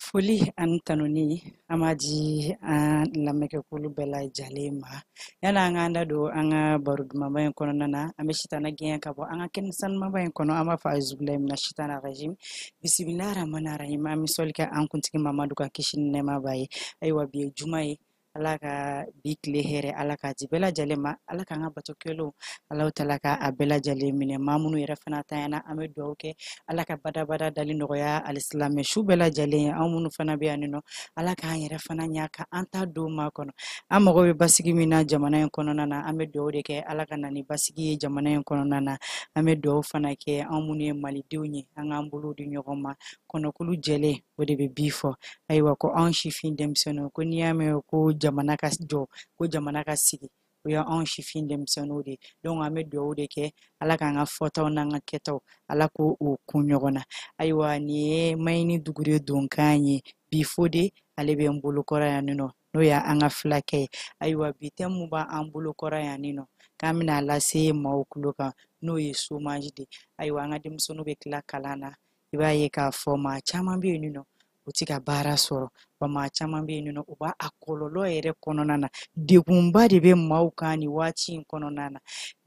Foli ani tanuni an b'a di an lamɛnkɛkulu bɛɛ lajɛlen ma yani an k'an da don an ka baro dumanba in kɔnɔna na an bɛ sitana gɛn ka bɔ an ka kɛnɛ sanumaba in kɔnɔ an b'a fɔ azubilahi mina sitana rajim bisimilahi rahmani rahim an bɛ sɔli kɛ an kuntigi mamadu ka kisi ni nɛɛma b'a ye ayiwa bi ye juma ye ala ka bi tile hɛrɛ ala k'a di bɛɛ lajɛlen ma ala k'an ka bato kɛlenw ala tala ka a bɛɛ lajɛlen minɛ maa minnu yɛrɛ fana tanyana an bɛ dugawu kɛ ala ka badabada dali nɔgɔya alisilamɛ su bɛɛ lajɛlen ye anw minnu fana bɛ yan nɔ ala k'an yɛrɛ fana ɲa ka an ta don maa kɔnɔ an mago bɛ basigi min na jamana in kɔnɔna na an bɛ dugawu de kɛ ala ka na ni basigi ye jamana in kɔnɔna na an bɛ dugawu fana kɛ anw minnu ye malidenw ye an k'an bolo di ɲɔgɔn ma kɔnɔkulu jɛlen o de bɛ bi fɔ ayiwa ko anw sifin denmisɛnninw ko n'i y'a mɛn ko jamana ka jɔ ko jamana ka sigi o ye anw sifin denmisɛnninw de donc an bɛ dugawu de kɛ ala k'an ka fɔtaw n'an ka kɛtaw ala k'o kun ɲɔgɔn na ayiwa nin ye mayini dugure donkan ye bi fode ale bɛ n bolokɔrɔ yan nɔ n'o ye an ka filakɛ ye ayiwa bi thème mun b'an bolokɔrɔ yan nɔ k'an bɛna lase maaw tulo kan n'o ye chômage de ayiwa an ka denmisɛnninw bɛ tila kalan na i b'a ye k'a fɔ maa caman bɛ yen nɔ u tɛ ka baara sɔrɔ wa maa caman bɛ yen nɔ u b'a a kɔlɔlɔ yɛrɛ kɔnɔna na degunba de bɛ maaw kan nin waati in kɔnɔna na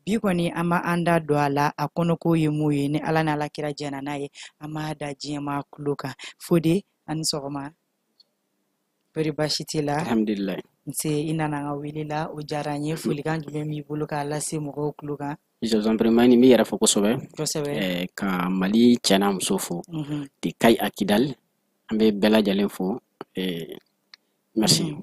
bi kɔni an b'an da don a la a kɔnɔko ye mun ye ni ala n'ala kira jɛna n'a ye an b'a da diɲɛmaa tulo kan Fode ani sɔgɔma bari baasi t'i la alhamdulilayi nse i nana an ka wele la o diyara n ye folikan jumɛn b'i bolo k'a lase mɔgɔw tulo kan Jɔnpɛrɛmani n bɛ yɛrɛ fɔ kosɛbɛ kosɛbɛ ka Mali cɛ n'a muso fo de Kayi à Kidali an bɛ bɛɛ lajɛlen fo merci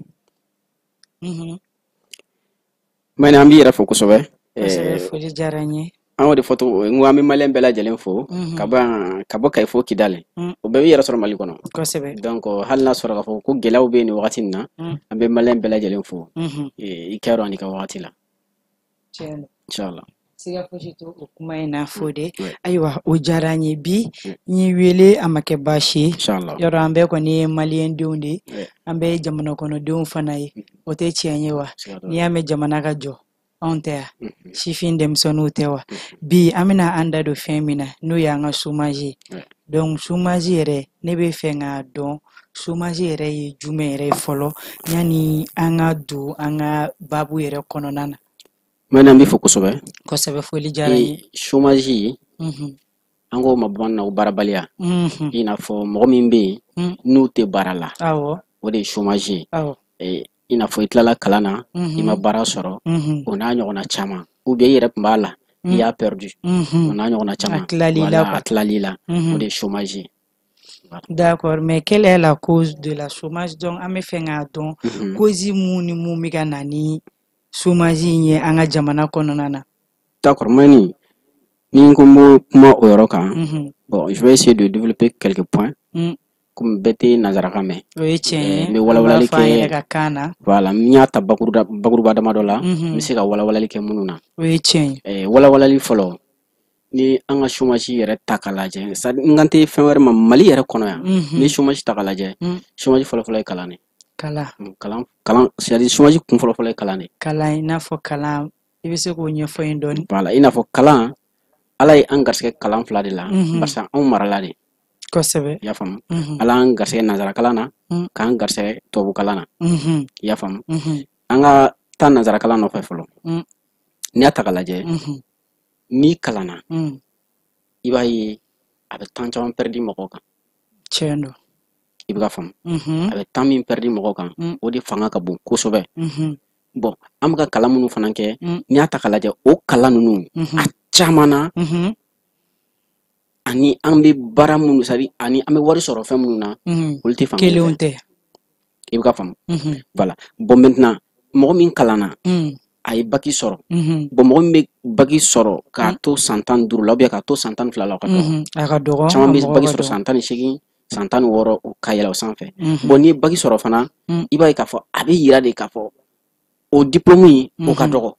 Mani an b'i yɛrɛ fɔ kosɛbɛ kosɛbɛ foli diyara n ye an y'o de fɔ n ko an bɛ maliyɛn bɛɛ lajɛlen fo ka bɔ Kayi fo Kidali o bɛɛ b'i yɛrɛ sɔrɔ Mali kɔnɔ kosɛbɛ donc hali n'a sɔrɔ k'a fɔ ko gɛlɛyaw bɛ yen nin wagati in na an bɛ maliyɛn bɛɛ lajɛlen fo i kɛyɔrɔ ani ka wagati la inchallah siga fosi to o kuma in na Fode ayiwa o diyara n ye bi n y'i wele a ma kɛ baasi ye yɔrɔ an bɛɛ kɔni ye maliyɛndenw de ye an bɛɛ ye jamana kɔnɔdenw fana ye o tɛ tiɲɛ ye wa n'i y'a mɛn jamana ka jɔ anw tɛ yan sifin denmisɛnninw tɛ wa bi an bɛna an da don fɛn min na n'o y'an ka chômage ye donc chômage yɛrɛ ne bɛ fɛ k'a dɔn chômage yɛrɛ ye jumɛn yɛrɛ ye fɔlɔ yanni an ka don an ka baabu yɛrɛ kɔnɔna na Mani an b'i fo kosɛbɛ kosɛbɛ foli diyara n ye chômage an k'o ma bamananw baarabaliya i n'a fɔ mɔgɔ min bɛ yen n'u tɛ baara la o de ye chômage ye i n'a fɔ i tilala kalan na i ma baara sɔrɔ o n'a ɲɔgɔnna caman ou bien i yɛrɛ tun b'a la i y'a perdu o n'a ɲɔgɔnna caman a tilali la o de ye chômage ye d'accord mais quelle est la cause de la chômage donc an bɛ fɛ k'a dɔn cause mun ni mun bɛ ka na ni chômage in ye an ka jamana kɔnɔna na d'accord Mani ni ko n bɛ kuma o yɔrɔ kan bon je vais essayer de développer quelques points comme bɛɛ tɛ nanzarakan mɛn o ye tiɲɛ ye n bɛ walawalali kɛ an yɛrɛ ka kan na voilà n y'a ta bakuruba damadɔ la n bɛ se ka walawalali kɛ minnu na o ye tiɲɛ ye walawalali fɔlɔ ni an ka chômage yɛrɛ ta k'a lajɛ n kan tɛ fɛn wɛrɛ ma Mali yɛrɛ kɔnɔ yan ni chômage ta k'a lajɛ chômage fɔlɔfɔlɔ ye kalan de kalan c'est-à-dire chômage kun fɔlɔfɔlɔ ye kalan de kalan i n'a fɔ kalan i bɛ se k'o ɲɛfɔ n ye dɔɔni voilà i n'a fɔ kalan ala ye an garisɛgɛ kalan fila de la barisa anw marala de kosɛbɛ i y'a faamu ala an garisɛgɛ nanzara kalan na k'an garisɛgɛ tubabu kalan na i y'a faamu an ka taa nanzara kalan nɔfɛ fɔlɔ n'i y'a ta k'a lajɛ n'i kalanna i b'a ye a bɛ temps caman perdre mɔgɔw kan tiɲɛ don i bɛ ka faamu a bɛ temps min perdre mɔgɔw kan o de fanga ka bon kosɛbɛ bon an bɛ ka kalan minnu fana kɛ n'i y'a ta k'a lajɛ o kalan ninnu a caman na ani an bɛ baara minnu sari ani an bɛ wari sɔrɔ fɛn minnu na olu tɛ fanga kelenw tɛ i bɛ ka faamu voilà bon maintenant mɔgɔ min kalanna a ye baki sɔrɔ bon mɔgɔ min bɛ baki sɔrɔ k'a to san 15 la ou bien k'a to san 12 la o ka dɔgɔ caman bɛ baki sɔrɔ san 18 san 16 ka yɛlɛ o sanfɛ bon n'i ye baki sɔrɔ fana i b'a ye k'a fɔ a bɛ yira de k'a fɔ o diplôme in o ka dɔgɔ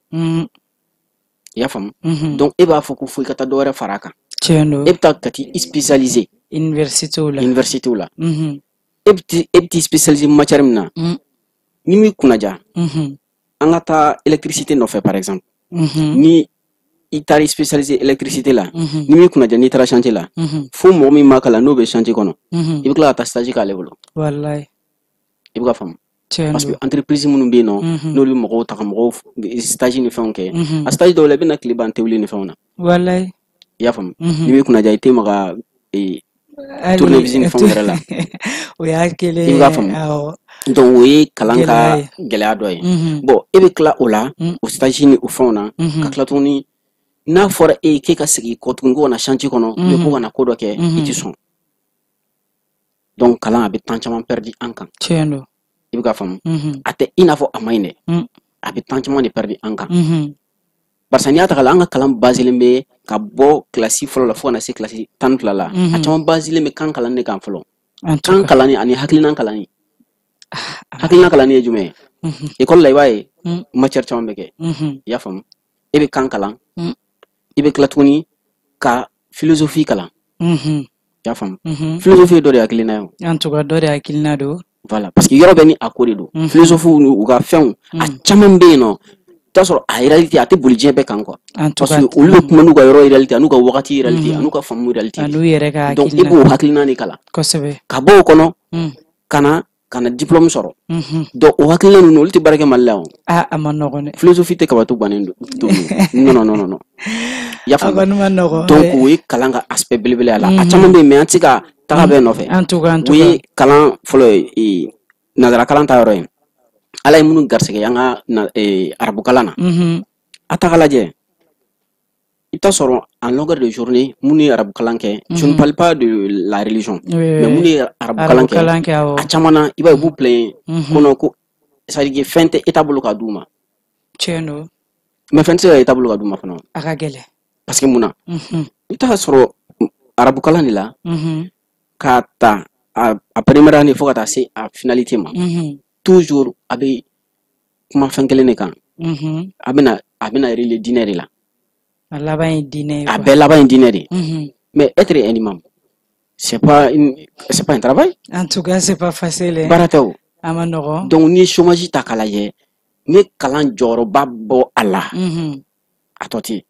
i y'a faamu donc e b'a fɔ ko fo i ka taa dɔ wɛrɛ fara a kan e bɛ taa ka t'i spécialiser université la e bɛ t'i spécialiser matière min na ni m'i kunnaja an ka taa électricité nɔfɛ par exemple ni i taara spécialisé électricité la ni min kunna ja n'i taara chantier la fo mɔgɔ min ma kalan n'o bɛ chantier kɔnɔ i bɛ tila ka taa stage k'ale bolo wallahi i bɛ ka faamu parce que entreprise minnu bɛ yen nɔ n'olu bɛ mɔgɔw ta ka mɔgɔw stage ni fɛnw kɛ a stage dɔw la i bɛ na tile ban tewuli ni fɛnw na wallahi i y'a faamu ni min kunna ja i tɛ maga tournevis ni fɛnw yɛrɛ la o y'a kelen i bɛ ka faamu donc o ye kalan ka gɛlɛya dɔ ye bon e bɛ tila o la o stage ni o fɛnw na ka tila tuguni n'a fɔra e ye k'e ka segin kɔ tuguni ko ka na chantier kɔnɔ mais ko ka na ko dɔ kɛ i tɛ sɔn donc kalan a bɛ temps caman perdu an kan tiɲɛ don i bɛ ka faamu a tɛ i n'a fɔ a ma ɲi dɛ a bɛ temps caman de perdu an kan barisa n'i y'a ta k'a lajɛ an ka kalan baselen bɛ ka bɔ kilasi fɔlɔ la fo ka na se kilasi 12 la a caman baselen bɛ kan kalanni de kan fɔlɔ kan kalanni ani hakilina kalanni hakilina kalanni ye jumɛn ye école la i b'a ye matière caman bɛ kɛ i y'a faamu e bɛ kan kalan i bɛ tila tuguni ka philosophie kalan i y'a faamu philosophie ye dɔ de hakilina ye en tout cas dɔ de hakilina don voilà parce que yɔrɔ bɛ ni a ko de don philosophie u ka fɛnw a caman bɛ yen nɔ t'a sɔrɔ a réalité a tɛ boli diɲɛ bɛɛ kan quoi parce que olu bɛ kuma n'u ka yɔrɔ réalité a n'u ka wagati réalité a n'u ka faamu réalité donc i b'o hakilina de kalan kosɛbɛ ka bɔ o kɔnɔ ka na diplôme sɔrɔ donc o hakilina ninnu olu tɛ baara kɛ Mali la o a ma nɔgɔn dɛ philosophie tɛ kabato bannen don non i y'a faamu donc o ye kalan ka aspect belebele a la a caman bɛ yen mais an tɛ se ka taga bɛɛ nɔfɛ o ye kalan fɔlɔ ye nanzara kalan ta yɔrɔ ye ala ye minnu garisɛgɛ an ka arabu kalan na a taga lajɛ i bɛ sɔrɔ en longueur de journée minnu ye arabu kalan kɛ je ne parle pas de la religion mais minnu ye arabu kalan kɛ a caman na i b'a ye u b'u plaît kɔnɔ ko c'est à dire que fɛn tɛ eta bolo ka d'u ma tiɲɛ don mais fɛn tɛ se ka eta bolo ka d'u ma fana a ka gɛlɛn parce que mun na i bɛ sɔrɔ arabu kalan de la k'a ta a première année fo ka taa se a finalité ma toujours a bɛ kuma fɛn kelen de kan a bɛna rele diinɛ de la a laban ye diinɛ ye a bɛɛ laban ye diinɛ de mais être un imam c'est pas un travail en tout cas c'est pas facile baara tɛ o a ma nɔgɔn donc n'i ye chômage ta k'a lajɛ ni kalan jɔyɔrɔba bɔ a la a tɔ tɛ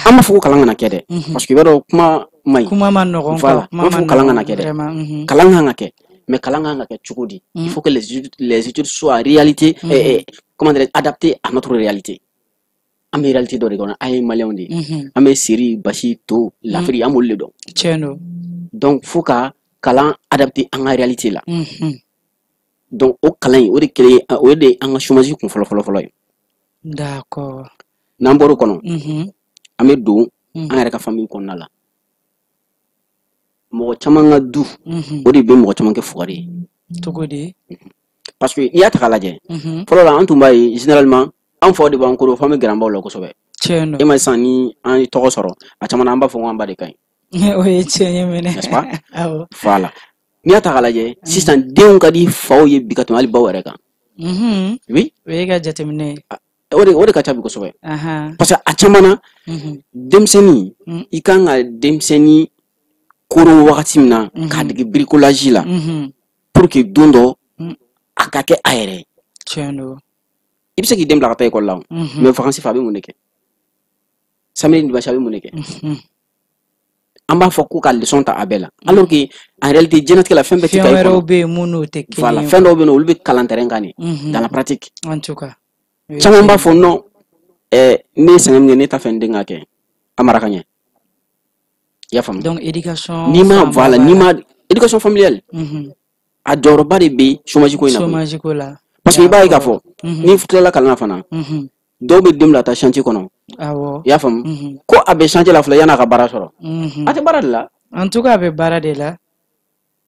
an b'a fɔ ko kalan kana kɛ dɛ parce que i b'a dɔn kuma ma ɲi kuma ma nɔgɔn voilà an b'a fɔ ko kalan kana kɛ dɛ kalan kan ka kɛ mais kalan kan ka kɛ cogo di il faut que les études soient réalité comment dire adaptées à notre réalité an bɛ réalité dɔ de kɔnɔ an ye maliyɛnw de ye an bɛ seri basi to lafiri an b'olu de dɔn tiɲɛ don donc fo ka kalan adapté an ka réalité la donc o kalan in o de kɛlen o de ye an ka chômage kun fɔlɔ ye d'accord n'an bɔr'o kɔnɔ an bɛ don an yɛrɛ ka famille kɔnɔna la mɔgɔ caman ka du o de bɛ mɔgɔ caman kɛ fugari ye cogo di parce que n'i y'a ta k'a lajɛ fɔlɔ la an tun b'a ye généralement an faw de b'an koro f'an bɛ gɛrɛ an baw la kosɛbɛ tiɲɛ don e ma sisan ni an ye tɔgɔ sɔrɔ a caman na an b'a fɔ ko an ba de ka ɲi o ye tiɲɛ ye mɛnɛ n'est-ce pas voilà n'i y'a ta k'a lajɛ sisan denw ka di faw ye bi ka tɛmɛ hali baw yɛrɛ kan oui o ye ka jateminɛ ye o de ka ca bi kosɛbɛ parce que a caman na denmisɛnnin i kan ka denmisɛnnin koro wagati min na k'a dege bricolage la pour que don dɔ a ka kɛ a yɛrɛ tiɲɛ don i bɛ se k'i den bila ka taa école la mais vacances fɛ a bɛ mun de kɛ samedi dimanche a bɛ mun de kɛ an b'a fɔ ko ka leçon ta a bɛɛ la alors que en réalité diɲɛlatigɛ la fɛn bɛɛ tɛ kɛ fɛn wɛrɛw bɛ yen minnu tɛ kelen ye voilà fɛn dɔw bɛ yen nɔ olu bɛ kalan terrain kan de dans la pratique en tout cas caman b'a fɔ non ne ye sɛgɛn min kɛ ne t'a fɛ n den ka kɛ a mara ka ɲɛ i y'a faamu donc éducation n'i ma éducation familiale a jɔyɔrɔba de bɛ chômage ko in na la parce que i b'a ye k'a fɔ n'i tilala kalan na fana dɔw bɛ den bila taa chantier kɔnɔ i y'a faamu ko a bɛ chantier la fɔlɔ yan'a ka baara sɔrɔ a tɛ baara de la en tout cas a bɛ baara de la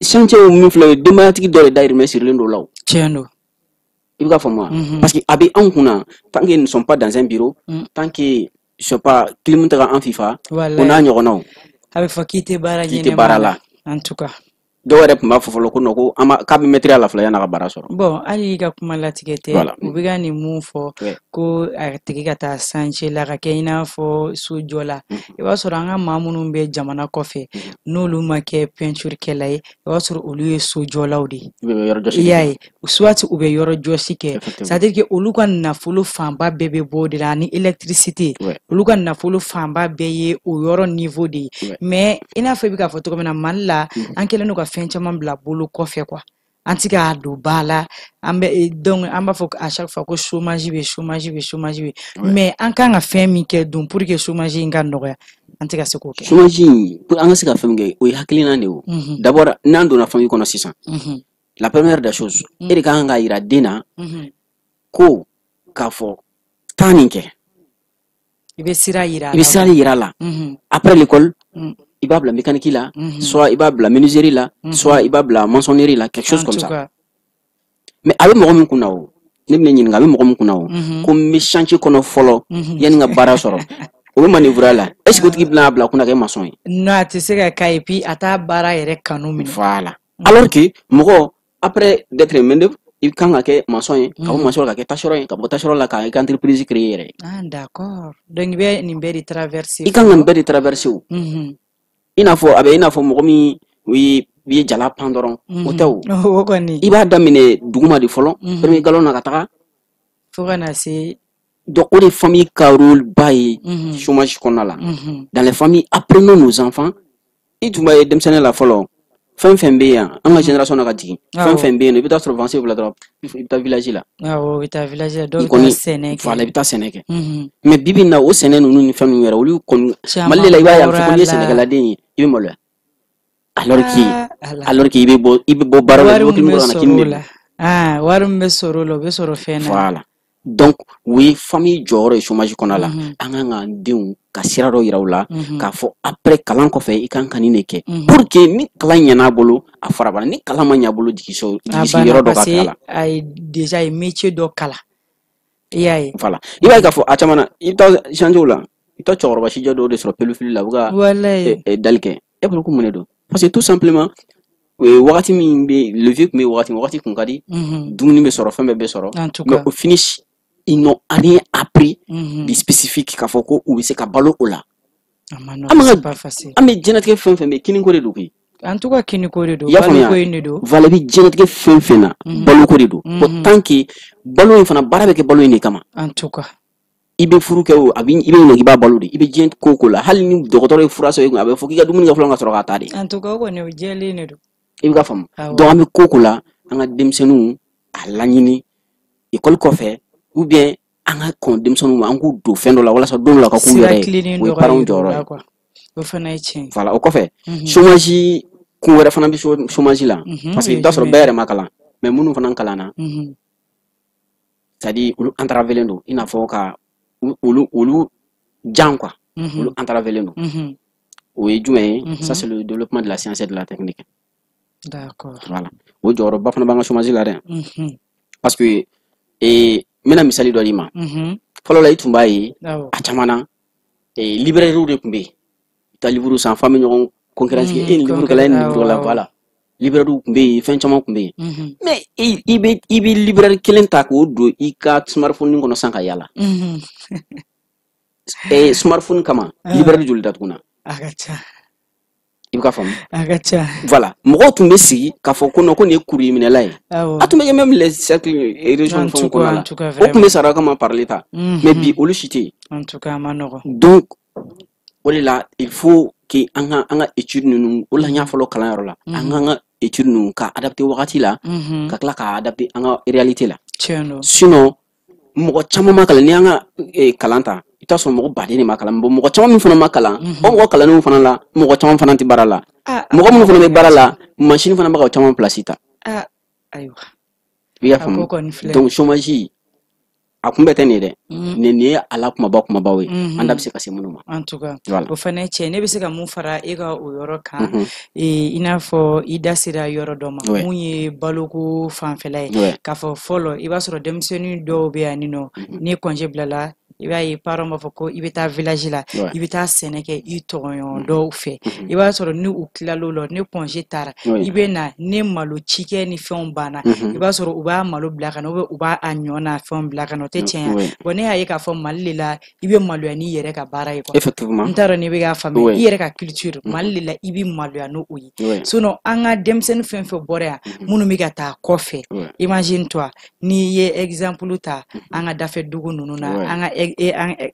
chantier min filɛ denbayatigi dɔ de dayirimɛ sirilen don o la o tiɲɛ don i bɛ ka faamu wa parce que a bɛ anw kunna tant qu'ils ne sont pas dans un bureau tant que je sais pas clim tɛ ka an fifa o n'a ɲɔgɔnnaw a bɛ fɔ k'i tɛ baara ɲɛnɛma la en tout cas dɔw yɛrɛ tun b'a fɔ fɔlɔ ko non ko k'a bɛ mɛtiri a la fɔlɔ yan'a ka baara sɔrɔ. Bon hali ka kuma latigɛ tɛ u bɛ ka nin mun fɔ ko a tigi ka taa sanche la ka kɛ i n'a fɔ sojɔ la i b'a sɔrɔ an ka maa minnu bɛ jamana kɔfɛ n'olu ma kɛ peinturekɛla ye i b'a sɔrɔ olu ye sojɔlaw de ye i y'a ye soit u bɛ yɔrɔ jɔsi kɛ c'est-à-dire que olu ka nafolo fanba bɛɛ bɛ bɔ o de la ni électricité olu ka nafolo fanba bɛɛ ye o yɔrɔ niveau de ye mais i n'a fɔ i bɛ k'a fɔ cogo min na Mali la an kɛlen don ka fɛn caman bila bolo kɔfɛ quoi an ti ka don ba la donc an b'a fɔ à chaque fois ko chômage bɛ mais an kan ka fɛn min kɛ dun pour que chômage in ka nɔgɔya an ti ka se k'o kɛ chômage pour an ka se ka fɛn min kɛ o ye hakilina de o d'abord n'an donna famille kɔnɔ sisan la première des choses e de kan ka yira den na ko k'a fɔ taa nin kɛ i bɛ sira yira la après l'école il va bila mécanique là, soit il va bila menuiserie là, soit il va bila maçonnerie là, quelque chose comme ça. Mais avec mɔgɔ min kunna o ne bɛ ɲininka a bɛ mɔgɔ min kunna o ko n bɛ chantier kɔnɔ fɔlɔ yanni n ka baara sɔrɔ o bɛ manœuvrer la est ce que o tigi bɛna bila kunna kɛ maçon ye. non a tɛ se ka k'a ye puis a t'a baara yɛrɛ kanu minɛ. voilà alors que mɔgɔ après d'être main-d'œuvre i kan ka kɛ maçon ye ka bɔ maçon la ka kɛ tâcheron ye ka bɔ tâcheron la ka i ka entreprise créer yɛrɛ. ah d'accord donc i bɛ nin bɛɛ de traverser. i kan ka nin bɛɛ de traverser o. I n'a fɔ a bɛ i n'a fɔ mɔgɔ min i ye jala pan dɔrɔn o tɛ o i b'a daminɛ duguma de fɔlɔ premier galon na ka taga fo ka na se donc o de famille ka rôle ba ye chômage kɔnɔna la dans les familles apprenons nos enfants i tun b'a ye denmisɛnnin la fɔlɔ fɛn fɛn bɛ yan an ka génération na ka jigin fɛn fɛn bɛ yen i bɛ taa sɔrɔ avancé la dɔrɔn i bɛ taa village la awɔ i bɛ taa village la dɔw bɛ taa sɛnɛ kɛ voilà i bɛ taa sɛnɛ kɛ mais bi bi in na o sɛnɛ ninnu ni fɛn ninnu yɛrɛ olu kɔni Mali de la i b'a ye a bɛ fɔ ko n'i ye sɛnɛkɛladen ye i bɛ maloya alors que i bɛ bɔ baara la mɔgɔ min bɛ na k'i minɛ wari min bɛ sɔrɔ o la o bɛ sɔrɔ fɛn na voilà donc o ye famille jɔyɔrɔ ye chômage kɔnɔna la an kan k'an denw ka sira dɔ yira u la k'a fɔ après kalan kɔfɛ i kan ka nin de kɛ pour que ni kalan ɲɛna bolo a fara bana ni kalan ma ɲɛ bolo jigisigi yɔrɔ dɔ ka k'a la a ye déjà ye métier dɔ kalan i y'a ye voilà i b'a ye k'a fɔ a caman na i bɛ taa chantier la i bɛ taa cɛkɔrɔba sijɛ dɔw de sɔrɔ pelofili la u ka dali kɛ e bolo ko mun de don parce que tout simplement wagati min bɛ levier kun bɛ wagati kun ka di dumuni bɛ sɔrɔ fɛn bɛɛ bɛ sɔrɔ mais au finish ils n'ont rien appris de spécifique k'a fɔ ko u bɛ se ka balo o la an bɛ diɲɛlatigɛ fɛn fɛn bɛ kiniko de don koyi en tout cas kiniko de don baloko in de don voilà i bɛ diɲɛlatigɛ fɛn fɛn na baloko de don bon tant que balo in fana baara bɛ kɛ balo in de kama en tout cas i bɛ furu kɛ o i bɛ ɲininka i b'a balo de i bɛ diɲɛ ko o ko la hali ni dɔgɔtɔrɔ ye fura sɔrɔ i kun a bɛ fɔ k'i ka dumuni kɛ fɔlɔ ka sɔrɔ k'a ta de en tout cas o kɔni o jɛlen de don i bɛ ka faamu donc an bɛ ko o ko la an ka denmisɛnninw a laɲini école kɔfɛ ou bien an ka kɔn denmisɛnninw ma an k'u don fɛn dɔ la walasa don dɔ la ka k'u yɛrɛ ye o ye parents jɔyɔrɔ ye o fana ye tiɲɛ voilà o kɔfɛ chômage kun wɛrɛ fana bɛ chômage la parce que i bɛ taa sɔrɔ bɛɛ yɛrɛ ma kalan mais minnu fana kalanna c'est à dire olu entravélen don i n'a fɔ ka olu jan quoi olu entravélen don o ye jumɛn ye ça c'est le développement de la science et de la technique d'accord voilà o jɔyɔrɔba fana b'an ka chômage la dɛ parce que n bɛna misali dɔ d'i ma fɔlɔ la i tun b'a ye a caman na librairies de tun bɛ yen i taa livre san f'an bɛ ɲɔgɔn concurrence kɛ e ni livre kɛla e ni livre kɛla voilà librairies tun bɛ yen fɛn caman tun bɛ yen mais i bɛ librairie kelen ta k'o don i ka smartphone kɔnɔ san ka yala smartphone kama librairie joli datuguna a ka ca i bɛ ka faamu a ka ca voilà mɔgɔw tun bɛ sigi k'a fɔ ko non ko nin ye courrier minɛla ye a tun bɛ kɛ même les cercles régions fɛnw kɔnɔna la o tun bɛ sara kama par l'État mais bi olu si tɛ yen en tout cas a ma nɔgɔn donc o de la il faut que an ka étude ninnu o la n y'a fɔlɔ kalanyɔrɔ la an k'an ka étude ninnu ka adapter wagati la ka tila ka adapter an ka réalité la sinon mɔgɔ caman ma kalan ni an ka kalan ta i t'a sɔrɔ mɔgɔ baden de ma kalan bon mɔgɔ caman min fana ma kalan o mɔgɔ kalannenw fana la mɔgɔ caman fana tɛ baara la mɔgɔ minnu fana bɛ baara la machine fana bɛ ka caman place ta ayiwa i y'a faamu donc chômage a kun bɛ tɛ nin ye dɛ nin ye ala kumabaw ye an da bɛ se ka se minnu ma en tout cas o fana ye tiɲɛ ne bɛ se ka mun fara e ka o yɔrɔ kan i n'a fɔ i da sera yɔrɔ dɔ ma mun ye baloko fanfɛla ye k'a fɔ fɔlɔ i b'a sɔrɔ denmisɛnnin dɔw bɛ yan ni nɔ ni congé bilala i b'a ye parents b'a fɔ ko i bɛ taa village la i bɛ taa sɛnɛ kɛ i tɔgɔɲɔgɔn dɔw fɛ i b'a sɔrɔ ni u tilal'o la ni congé taara i bɛ na ni malo cikɛ ni fɛnw banna i b'a sɔrɔ u b'a malo bila ka na u b'a a ɲɔ n'a fɛnw bila ka na o tɛ tiɲɛ bon ne y'a ye k'a fɔ Mali de la i bɛ maloya n'i yɛrɛ ka baara ye quoi n t'a dɔn n'i bɛ k'a faamuya i yɛrɛ ka culture Mali de la i bɛ maloya n'o ye sinon an ka denmisɛnnin fɛn fɛn bɔra yan minnu bɛ ka taa kɔfɛ imagine toi n'i ye exemple ta an ka dafɛ dugu ninnu na an ka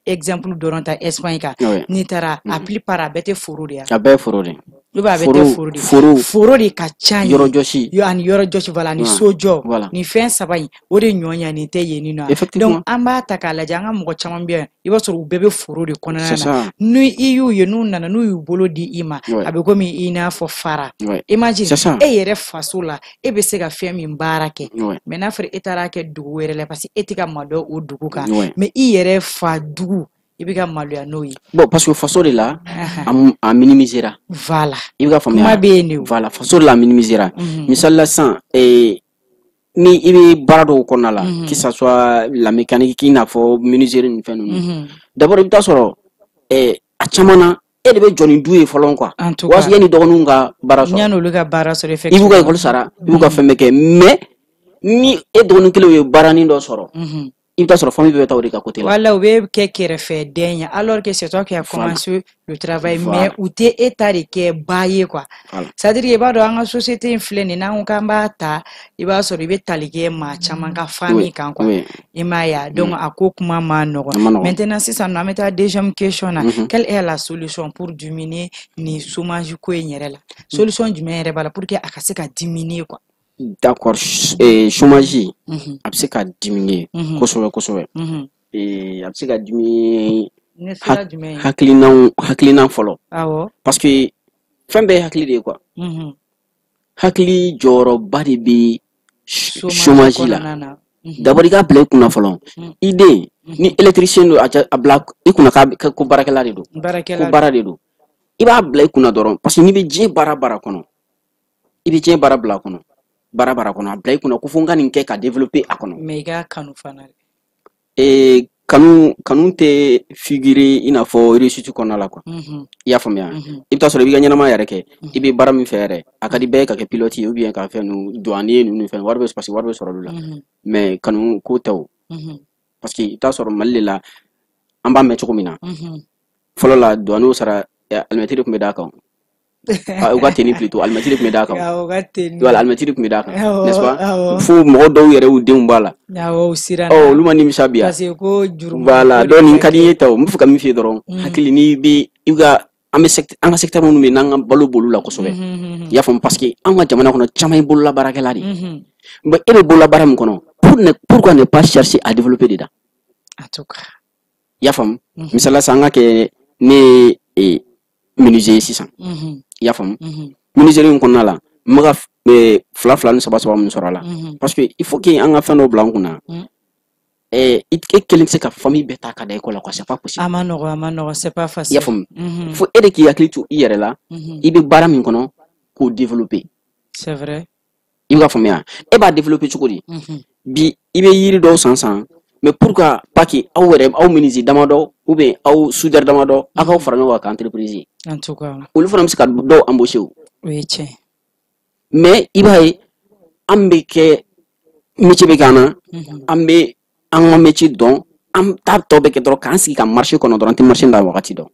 exemple dɔrɔn ta Espagne kan n'i taara a plupart a bɛɛ tɛ foro de ye a bɛɛ ye foro de ye a bɛɛ tɛ foro de ka ca yɔrɔjɔsi ani yɔrɔjɔsi voilà ni sojɔ ni fɛn saba in o de ɲɔɲanen tɛ yen nɔ donc an b'a ta k'a lajɛ an ka mɔgɔ caman bɛ yan i b'a sɔrɔ u bɛɛ bɛ foro de kɔnɔna na ni i y'u ye n'u nana n'u y'u bolo di i ma a bɛ komi i n'a fɔ fara imagine e yɛrɛ faso la e bɛ se ka fɛn min baara kɛ mais n'a fɔra e taara kɛ dugu wɛrɛ la parce que e tɛ ka malɔ o dugu kan mais i yɛrɛ fa dugu i bɛ ka maloya n'o ye bon parce que faso de la a minimisera voilà i bɛ ka faamuya kuma bɛ yen de voilà faso de la a minimisera misali la sisan ni i bɛ baara dɔw kɔnɔna la que ça soit la mécanique k'i n'a fɔ menuiserie ni fɛn ninnu d'abord i bɛ taa sɔrɔ a caman na e de bɛ jɔ ni du ye fɔlɔ quoi waati yanni dɔgɔninw ka baara sɔrɔ yanni olu ka baara sɔrɔ i b'u ka école sara i b'u ka fɛn bɛɛ kɛ mais ni e dɔgɔnin kelen ye baaranin dɔ sɔrɔ i bɛ taa sɔrɔ famille bɛɛ bɛ taa o de ka côté la wala u bɛ kɛ kɛrɛfɛden ye alors que c'est toi qui a commencé le travail mais u tɛ e ta de kɛ ba ye quoi c'est à dire i b'a dɔn an ka société in filɛ nin n'an ko k'an b'a ta i b'a sɔrɔ i bɛ tali kɛ maa caman ka famille kan quoi i m'a ye donc a ko kuma ma nɔgɔn maintenant sisan nɔ an bɛ taa deuxième question na quelle est la solution pour diminuer ni chômage ko in yɛrɛ la solution jumɛn yɛrɛ b'a la pour que a ka se ka diminuer quoi d'accord chômage a bɛ se ka diminuer kosɛbɛ kosɛbɛ a bɛ se ka diminuer hakilina fɔlɔ parce que fɛn bɛɛ ye hakili de ye quoi hakili jɔyɔrɔba de bɛ chômage la d'abord i k'a bila i kunna fɔlɔ i den ni électricien don a bila i kunna ko baarakɛla de don ko baara de don i b'a bila i kunna dɔrɔn parce que n'i bɛ diɲɛ baara kɔnɔ i bɛ diɲɛ baara bila a kɔnɔ baara kɔnɔ a bila i kunna ko fo n ka nin kɛ ka développer a kɔnɔ mais i k'a kanu fana kanu tɛ figurer i n'a fɔ réussite kɔnɔna la quoi i y'a faamuya i bɛ taa sɔrɔ i b'i ka ɲɛnamaya yɛrɛ kɛ i bɛ baara min fɛ yɛrɛ a ka di bɛɛ ye ka kɛ pilote ye ou bien ka fɛn ninnu douanier ninnu fɛn wari bɛ parce que wari bɛ sɔrɔ olu la mais kanu ko tɛ o parce que i bɛ taa sɔrɔ Mali de la an b'a mɛn cogo min na fɔlɔ la douanier sara alimɛtiri tun bɛ d'a kan u ka tenni plutôt alimɛtiri tun bɛ d'a kan voilà alimɛtiri tun bɛ d'a kan n'est-ce pas fo mɔgɔ dɔw yɛrɛ y'u denw b'a la olu ma nimisa bi yan voilà donc nin ka di n ye ta o n bɛ fɛ ka min f'i ye dɔrɔn hakili n'i bɛ an ka secteur minnu bɛ yen n'an ka balo b'olu la kosɛbɛ i y'a faamu parce que an ka jamana kɔnɔ caman ye bololabaarakɛla de ye mais e bɛ bololabaara min kɔnɔ pourquoi ne pas chercher à développer dedans i y'a faamu misali la sisan an ka kɛ ne ye menuisier sisan i y'a faamu menuiserie in kɔnɔna la n bɛ ka fila ni saba min sɔrɔ a la parce que il faut que an ka fɛn dɔw bila an kunna e kelen tɛ se ka famille bɛɛ ta ka da école la quoi c'est pas possible a ma nɔgɔn c'est pas facile i y'a faamu fo e de k'i hakili to i yɛrɛ la i bɛ baara min kɔnɔ k'o développer c'est vrai i bɛ ka faamuya e b'a développer cogo di bi i bɛ yiri dɔw san mais pourquoi pas que aw menuisier damadɔ ou bien aw soudeur damadɔ aw k'aw fara ɲɔgɔn kan ka entreprise en tout cas olu fana bɛ se ka dɔw embaucher o ye tiɲɛ mais i b'a ye an bɛ kɛ métier bɛ k'an na an bɛ an ka métier dɔn an t'a tɔ bɛ kɛ dɔrɔn k'an sigi ka marché kɔnɔ dɔrɔn an tɛ marché la wagati dɔn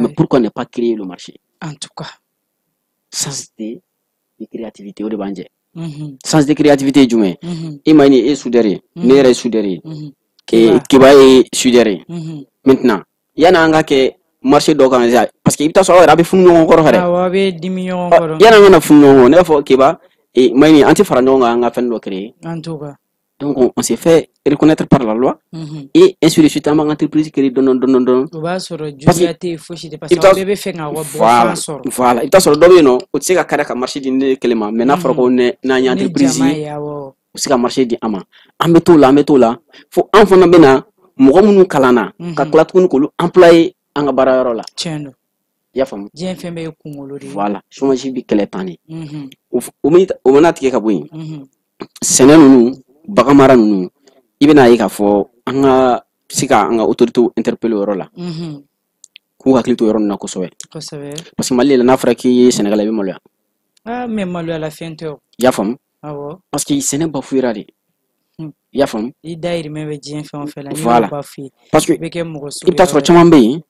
mais pourquoi ne pas créer le marché en tout cas sens de créativité o de b'an jɛ sens de créativité ye jumɛn ye i ma ye e ye soudeur ye ne yɛrɛ ye soudeur ye Kiba ye soudeur ye maintenant yanni an ka kɛ marché dɔw kan parce que i bɛ taa sɔrɔ aw yɛrɛ a bɛ funu ɲɔgɔn kɔrɔ fɛnɛ awɔ a bɛ dimi ɲɔgɔn kɔrɔ yanni an kana funu ɲɔgɔn kɔrɔ ne b'a fɔ Kiba Mayini an tɛ fara ɲɔgɔn kan an ka fɛn dɔ créer en tout cas donc on s'est fait reconnaître par la loi et ainsi de suite an b'an ka entreprise créer dɔɔnin o b'a sɔrɔ juguya tɛ yen fosi tɛ parce que aw bɛɛ bɛ fɛ ka bɔ sɔrɔ voilà i bɛ taa sɔrɔ dɔ bɛ yen nɔ o tɛ se ka kari ka marché di ne kelen ma mais n'a fɔra ko n'an ye entreprise ye o bɛ se ka marché di an ma an bɛ t'o la fo an fana bɛ na mɔgɔ minnu kalanna ka tila tuguni k'olu employer an ka baarayɔrɔ la tiɲɛ don i y'a faamu diɲɛ fɛn bɛɛ ye kunkolo de ye voilà chômage bɛ kɛlɛ tan de o mana tigɛ ka bɔ yen sɛnɛ ninnu bagan mara ninnu i bɛna ye k'a fɔ an ka se ka an ka autorité interpeller o yɔrɔ la k'u hakili to yɔrɔ nin na kosɛbɛ parce que Mali la n'a fɔra k'i ye Sénégal i bɛ maloya mais maloya la fɛn tɛ o i y'a faamu parce que sɛnɛ bafouera de i y'a faamu i dayirimɛ bɛ diɲɛ fɛn o fɛn la voilà parce que i bɛ kɛ mɔgɔ sugu i bɛ taa sɔrɔ caman bɛ yen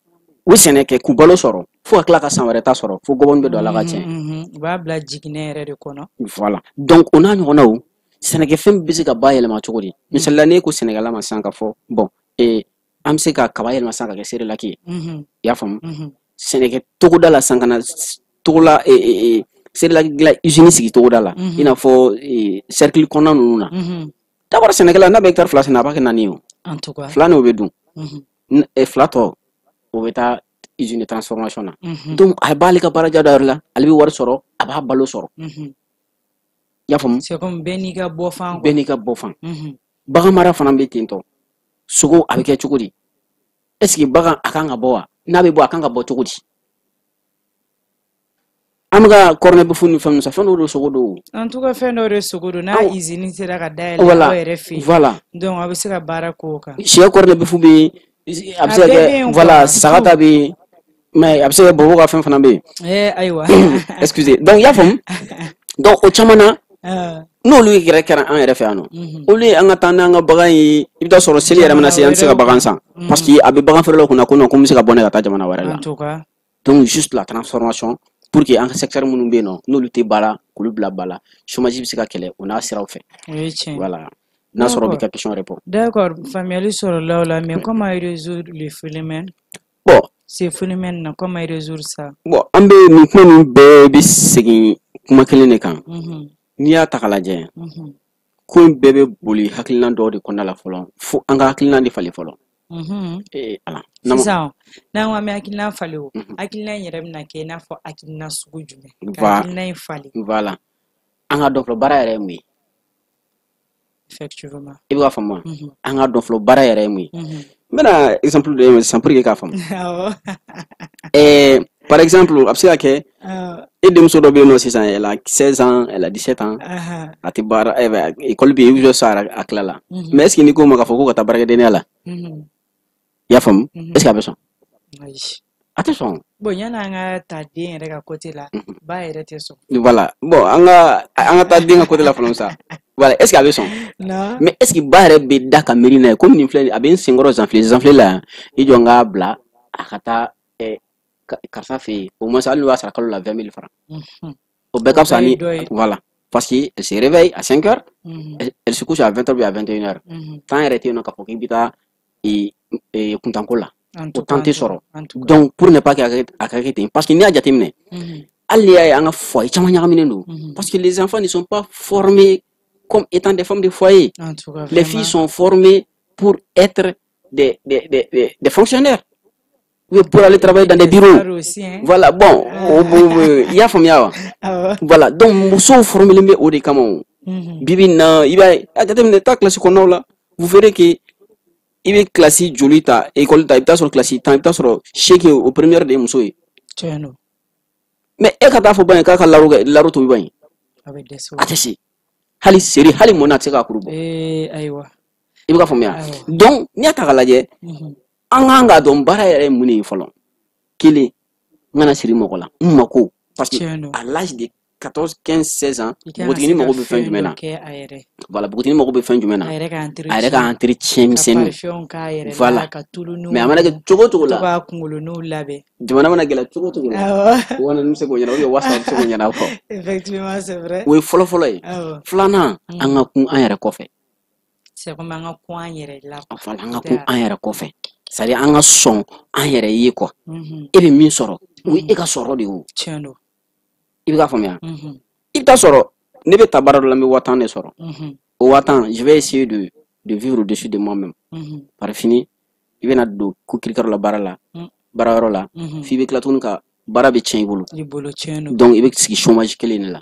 u sɛnɛ kɛ k'u balo sɔrɔ fo ka tila ka san wɛrɛ ta sɔrɔ fo gɔbɔni bɛ don a la ka tiɲɛ u b'a bila jiginɛ yɛrɛ de kɔnɔ voilà donc o n'a ɲɔgɔnnaw sɛnɛkɛfɛn bɛ se ka bayɛlɛma cogo di misalila ne ko sɛnɛkɛla ma sisan ka fɔ bon an bɛ se ka kaba yɛlɛma sisan ka kɛ serelaki ye i y'a faamu sɛnɛkɛ togoda la sisan ka na togola serelaki dilan usine sigi togoda la i n'a fɔ cercle kɔnɔna ninnu na d'abord sɛnɛkɛla n'a bɛ hectare 2 sɛnɛ a b'a kɛ 4 ye o 2 n'o bɛ dun 2 tɔ o bɛ taa usine de transformation na donc a b'ale ka baara da yɔrɔ la ale bɛ wari sɔrɔ a b'a balo sɔrɔ i y'a faamu c'est comme bɛɛ n'i ka bɔfan bɛɛ n'i ka bɔfan bagan mara fana bɛ ten tɔ sogo a bɛ kɛ cogo di est ce que bagan a kan ka bɔ wa n'a bɛ bɔ a kan ka bɔ cogo di an bɛ ka kɔrɔnɛ bɛ fu ni fɛn ninnu san fɛn dɔw de sogo don en tout cas fɛn dɔw de sogo don n'a usine sera ka dayɛlɛ aw yɛrɛ fɛ yen voilà donc a bɛ se ka baara k'o kan sɛ kɔrɔnɛ bɛ fu bɛ a bɛ se ka kɛ voilà saga ta bɛ mais a bɛ se ka bobo ka fɛn fana bɛ yen ayiwa excusez donc i y'a faamu donc o caman na n'olu yɛrɛ kɛra an yɛrɛ fɛ yan nɔ olu ye an ka taa n'an ka bagan ye i bɛ taa sɔrɔ seli yɛrɛ mana se an tɛ se ka bagan san parce que a bɛ bagan feerelaw kunna ko non ko n bɛ se ka bɔ ne ka taa jamana wɛrɛ la donc juste la transformation pour que an ka secteur minnu bɛ yen nɔ n'olu tɛ baara k'olu bila ba la chômage bɛ se ka kɛlɛ o n'a siraw fɛ voilà n'a sɔrɔ bɛ ka question répond d'accord faamuyali sɔrɔla o la mais comment résoudre le phénomène bon ce phénomène na comment résoudre ça bon an bɛ nin kuma ninnu bɛɛ bɛ segin kuma kelen de kan n'i y'a ta k'a lajɛ ko in bɛɛ bɛ boli hakilina dɔw de kɔnɔna la fɔlɔ fo an ka hakilina de falen fɔlɔ ala sisan n'an ko an bɛ hakilina falen o hakilina in yɛrɛ bɛna kɛ i n'a fɔ hakilina sugu jumɛn ka hakilina in falen voilà an ka dɔn fɔlɔ baara yɛrɛ ye mun ye effectivement i bɛ ka faamu an ka dɔn fɔlɔ baara yɛrɛ ye mun ye n bɛna exemple dɔ ye sisan pour que k'a faamu par exemple a bɛ se ka kɛ e denmuso dɔ bɛ yen nɔ sisan elle a 16 ans elle a 17 ans a tɛ baara école bɛ yen i bɛ sɔrɔ a tilala mais est ce que n'i ko ma k'a fɔ ko ka taa baarakɛdenya la i y'a faamu est ce que a bɛ sɔn a tɛ sɔn bon yanni an ka taa den yɛrɛ ka côté la ba yɛrɛ tɛ sɔn voilà bon an ka taa den ka côté la fɔlɔ sa voilà est ce que a bɛ sɔn mais est ce que ba yɛrɛ bɛ da ka miiri n'a ye komi nin filɛ a bɛ n senkɔrɔ zanfilɛ la yan i jɔ n k'a bila a ka taa karisa fɛ yen au moins hali n'o y'a sara kalo la 20 000 francs o bɛɛ ka fisa ni voilà parce que elle se réveille à 5 heures elle se couche à 20 heures ou à 21 heures temps yɛrɛ tɛ yen nɔ k'a fɔ k'i bɛ taa kuntanko la o temps tɛ sɔrɔ donc pour ne pas que a ka kɛ ten parce que n'i y'a jateminɛ hali n'i y'a ye an ka foyer caman ɲagaminen don parce que les enfants ne sont pas formés comme étant des femmes de foyer les filles sont formées pour être des fonctionnaires pour aller travailler dans des bureaux voilà bon il y a faamuya wa voilà donc musow formelen bɛ o de kama o bibi in na i b'a ye a jateminɛ taa classe kɔnɔnaw la vous verrez que i bɛ classe joli ta école ta i bɛ taa sɔrɔ classe 10 i bɛ taa sɔrɔ 8 o première de ye muso ye mais e ka taa fɔ ba ye k'a ka laro tobi ba in a tɛ se hali seri hali mɔna a tɛ se k'a kuru bɔ i bɛ ka faamuya donc n'i y'a ta k'a lajɛ an kan k'a dɔn baara yɛrɛ ye mun de ye fɔlɔ kelen n kana siri mɔgɔ la n mako parce que à l'âge de 14, 15, 16 ans npogotigini mago bɛ fɛn jumɛn na voilà npogotigini mago bɛ fɛn jumɛn na a yɛrɛ ka entretien misɛnninw voilà mais a mana kɛ cogo o cogo la jamana mana gɛlɛya cogo o cogo la wana n bɛ se k'o ɲɛna ou bien wasa bɛ se k'o ɲɛna kɔ effectivement c'est vrai o ye fɔlɔ-fɔlɔ ye filanan an ka kun an yɛrɛ kɔfɛ c'est comme an ka kun an yɛrɛ la voilà an ka kun an yɛrɛ kɔfɛ c'est-à-dire an ka sɔn an yɛrɛ ye quoi e bɛ min sɔrɔ o ye e ka sɔrɔ de ye o tiɲɛ don i bɛ ka faamuya i bɛ taa sɔrɔ ne bɛ taa baara dɔ la n bɛ 1000 de sɔrɔ o 1000 je vais essayer de vivre au-dessus de moi-même par fini i bɛna don ko kirikɛrɛ la baara la baarayɔrɔ la f'i bɛ tila tuguni ka baara bɛ tiɲɛ i bolo donc i bɛ sigi chômage kelen de la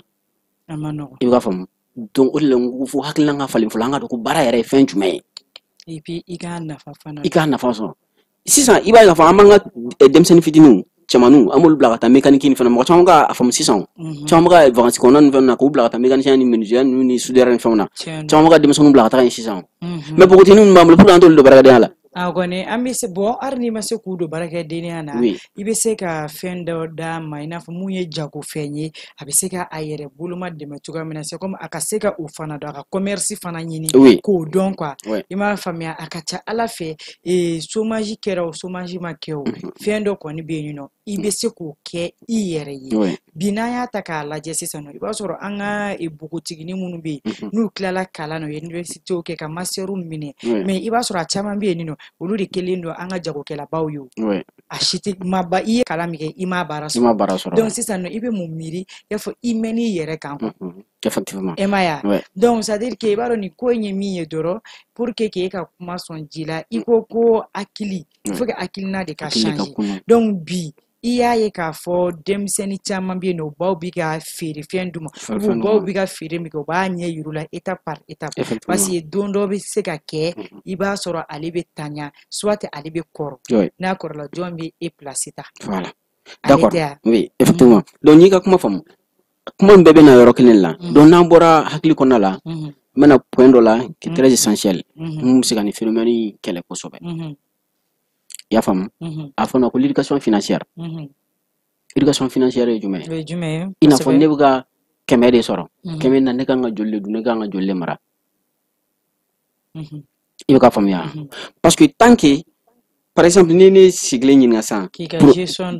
i bɛ ka faamu donc o de la n ko fo hakilina ka falen fɔlɔ an ka dɔn ko baara yɛrɛ ye fɛn jumɛn ye et puis i k'a nafa fana i k'a nafa sɔrɔ sisan i b'a ye k'a fɔ an b'an ka denmisɛnnin fitininw cɛmaninw an b'olu bila ka taa mécanique ni fɛn na mɔgɔ caman k'a faamu sisan caman bɛ ka vacances kɔnɔna ni fɛn na k'u bila ka taa mécanicien ni menuisier ni soudeur ni fɛnw na caman bɛ ka denmisɛnninw bila ka taa yen sisan mais npogotiginin minnu b'an bolo pour que an t'olu don baarakɛdenya la Agone ambise bo arni mase kudo baraka deniana ibese ka fendo da maina fumunye jago fenye abise ka ayere buluma de metuga menase comme akaseka ufana do aka commerce fana nyini ko don quoi ima famia akacha ala fe e chômage kera o chômage makeo fendo ko ni benino ibese ko ke iyere yi binaya taka la jesi sano ibasoro anga e bukutigini munu be nu klala kala no university o ke ka masterum mine mais ibasoro achama benino olu de kelendo anga jago kela bawyo ashiti maba iye kalamike ima baraso donc c'est ça no ibe mumiri yafo imeni yere kanko effectivement emaya donc ça veut dire que baro ni ko nyemi yedoro pour que ka kuma son jila iko ko akili faut que akili na de ka changer donc bi iya ye ka fo demseni chama bi no baw bi ga fere fienduma baw bi ga fere mi ko ba nye yurula étape par étape parce que dondo bi se ka ke iba soro alibe tanya soit alibe koro na koro la jombi e placita voilà d'accord oui effectivement donc ni ka kuma fam kuma mbebe na yoro kelen la donc na bora hakli konna la mena point do la qui est très essentiel se ka ni phénomène kele ko sobe ya fam afona ko l'éducation financière éducation financière e jume ina fo nebuga kemede soro kemen na ne nga jolle du ne nga jolle mara ibe ka fam ya parce que tant que par exemple ni sigle ni ngasa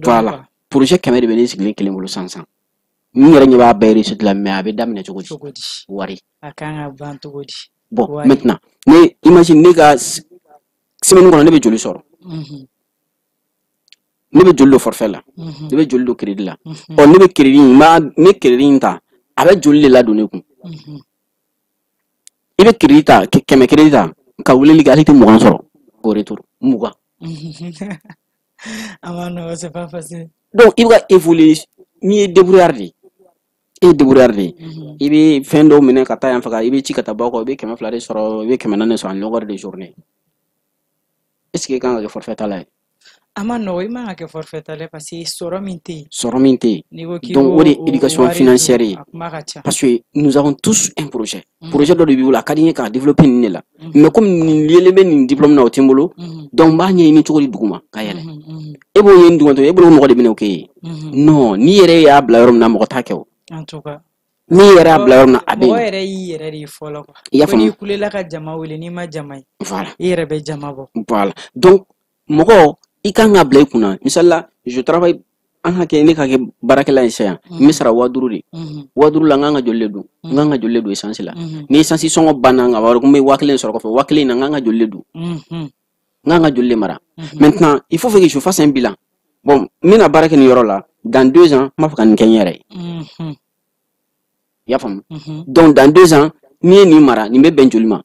voilà projet kemede be ni sigle kelen bolo sansan ni ngere ni ba bayri sur la mais abe damne chogodi wari akanga bantu godi bon maintenant ne imagine ne ga semaine ngona ne be joli soro ne be jollo forfait la ne be jollo crédit la o ne be crédit ma ne crédit ta abe jolle la donné ku ibe crédit ta keme crédit ta ka wuleli ga hiti mo soro au retour muga amano c'est pas facile donc il va évoluer ni débrouillardi ibe fendo mine kata yan faka ibe chikata bako ibe keme flare soro ibe keme nane so en longueur de journée est-ce que quand le forfait là amano ima que forfait là parce que sorominte donc oui éducation financière parce que nous avons tous un projet de bible la kadine ka développer ni là mais comme ni lebe ni diplôme na otimbolo donc ba ni chokoli duguma kayele e bo yen dugonto e bo mo de bine okay non ni yere ya bla yorum na mo takew en tout cas ni yere ya bla yorum na abe o yere ri folo ko ni kulela ka jama wele ni ma jama voilà yere be jama bo voilà donc moko ikanga bla kuna inshallah je travaille an hake ne ka ke barakela insha misra waduru la nganga jolle du essence la ni essence songo bananga war ko me waklen soro ko fe waklen nganga jolle du nganga jolle mara maintenant il faut que je fasse un bilan bon mina barake ni yoro la dans 2 ans ma fa kan kenyere ya fam donc dans 2 ans ni mara ni be benjulima